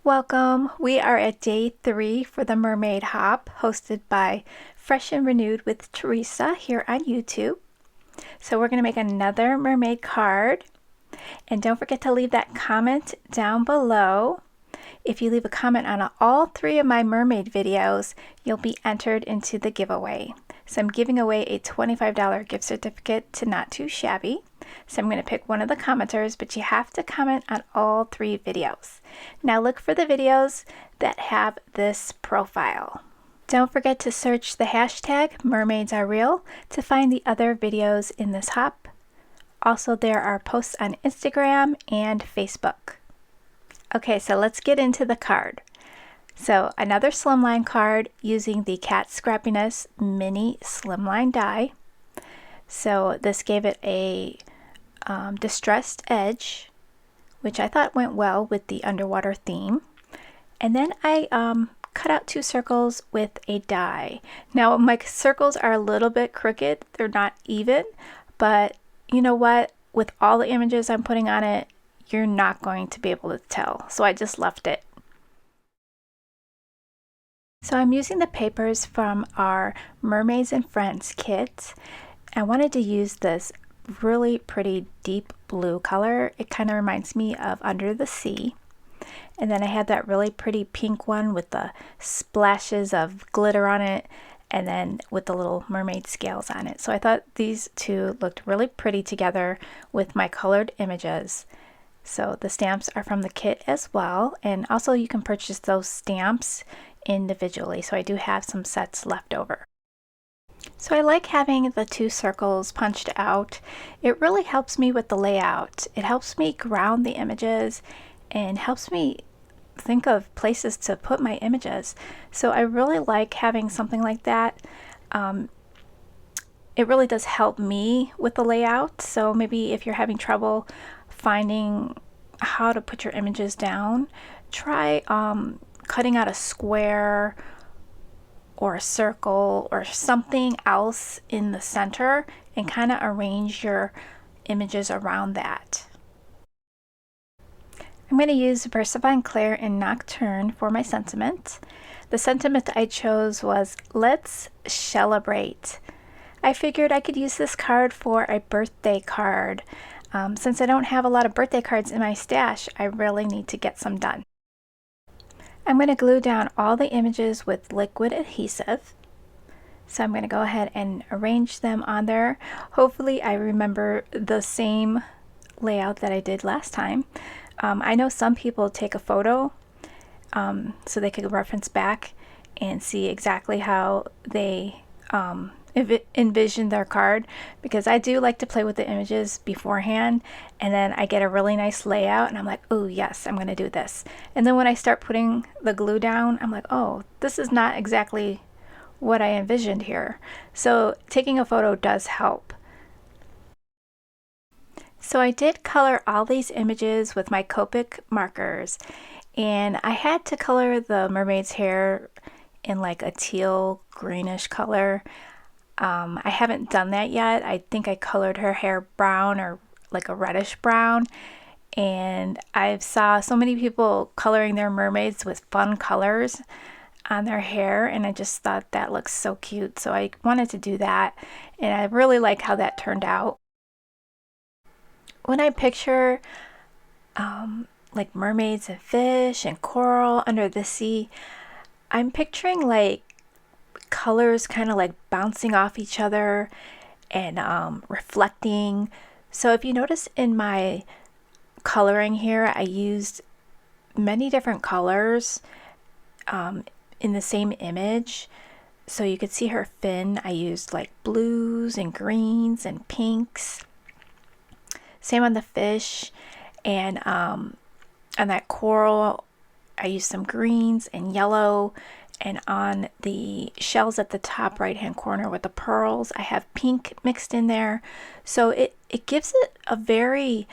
Welcome. We are at day 3 for the Mermaid Hop, hosted by Fresh and Renewed with Teresa here on YouTube. So we're going to make another mermaid card. And don't forget to leave that comment down below. If you leave a comment on all 3 of my mermaid videos, you'll be entered into the giveaway. So I'm giving away a $25 gift certificate to Not Too Shabby. So I'm going to pick one of the commenters, but you have to comment on all 3 videos. Now look for the videos that have this profile. Don't forget to search the hashtag Mermaids Are Real to find the other videos in this hop. Also, there are posts on Instagram and Facebook. Okay, so let's get into the card. So another slimline card using the Cat Scrappiness mini slimline die. So this gave it a distressed edge, which I thought went well with the underwater theme. And then I cut out 2 circles with a die. Now my circles are a little bit crooked, they're not even, but you know what? With all the images I'm putting on it, you're not going to be able to tell. So I just left it. So I'm using the papers from our Mermaids and Friends kit. I wanted to use this really pretty deep blue color. It kind of reminds me of Under the Sea. And then I had that really pretty pink one with the splashes of glitter on it, and then with the little mermaid scales on it. So I thought these 2 looked really pretty together with my colored images. So the stamps are from the kit as well, and also you can purchase those stamps individually. So I do have some sets left over. So I like having the 2 circles punched out. It really helps me with the layout. It helps me ground the images and helps me think of places to put my images. So I really like having something like that. It really does help me with the layout. So maybe if you're having trouble finding how to put your images down, try cutting out a square or a circle or something else in the center and kind of arrange your images around that. I'm going to use Versifine Claire and Nocturne for my sentiment. The sentiment I chose was, let's celebrate. I figured I could use this card for a birthday card. Since I don't have a lot of birthday cards in my stash, I really need to get some done. I'm going to glue down all the images with liquid adhesive. So I'm going to go ahead and arrange them on there. Hopefully I remember the same layout that I did last time. I know some people take a photo so they could reference back and see exactly how they envision their card, because I do like to play with the images beforehand, and then I get a really nice layout and I'm like, oh yes, I'm going to do this. And then when I start putting the glue down, I'm like, oh, this is not exactly what I envisioned here. So taking a photo does help. So I did color all these images with my Copic markers, and I had to color the mermaid's hair in like a teal greenish color. I haven't done that yet. I think I colored her hair brown or like a reddish brown, and I saw so many people coloring their mermaids with fun colors on their hair, and I just thought that looks so cute, so I wanted to do that, and I really like how that turned out. When I picture like mermaids and fish and coral under the sea, I'm picturing like colors kind of like bouncing off each other and reflecting. So if you notice in my coloring here, I used many different colors in the same image. So you could see her fin. I used like blues and greens and pinks. Same on the fish, and on that coral I used some greens and yellow, and on the shells at the top right hand corner with the pearls I have pink mixed in there. So it gives it a very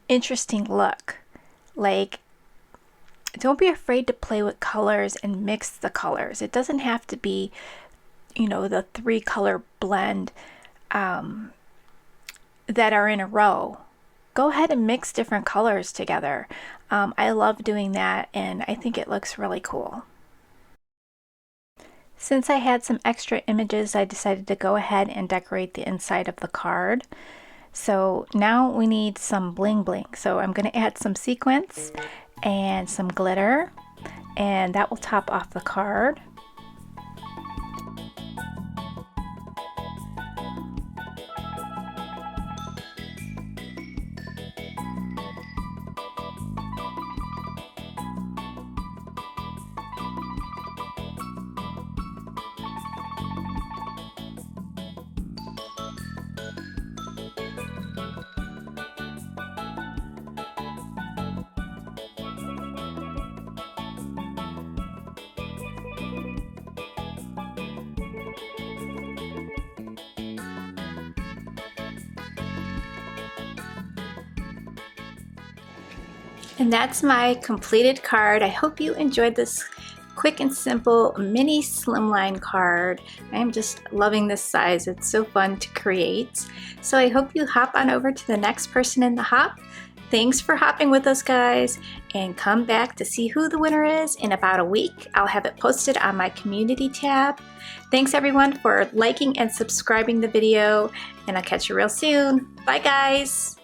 interesting look. Like, don't be afraid to play with colors and mix the colors. It doesn't have to be, you know, the 3 color blend that are in a row. Go ahead and mix different colors together. I love doing that, and I think it looks really cool. Since I had some extra images, I decided to go ahead and decorate the inside of the card. So now we need some bling bling. So I'm going to add some sequins and some glitter, and that will top off the card. And that's my completed card. I hope you enjoyed this quick and simple mini slimline card. I am just loving this size. It's so fun to create. So I hope you hop on over to the next person in the hop. Thanks for hopping with us, guys, and come back to see who the winner is in about a week. I'll have it posted on my community tab. Thanks everyone for liking and subscribing the video, and I'll catch you real soon. Bye guys.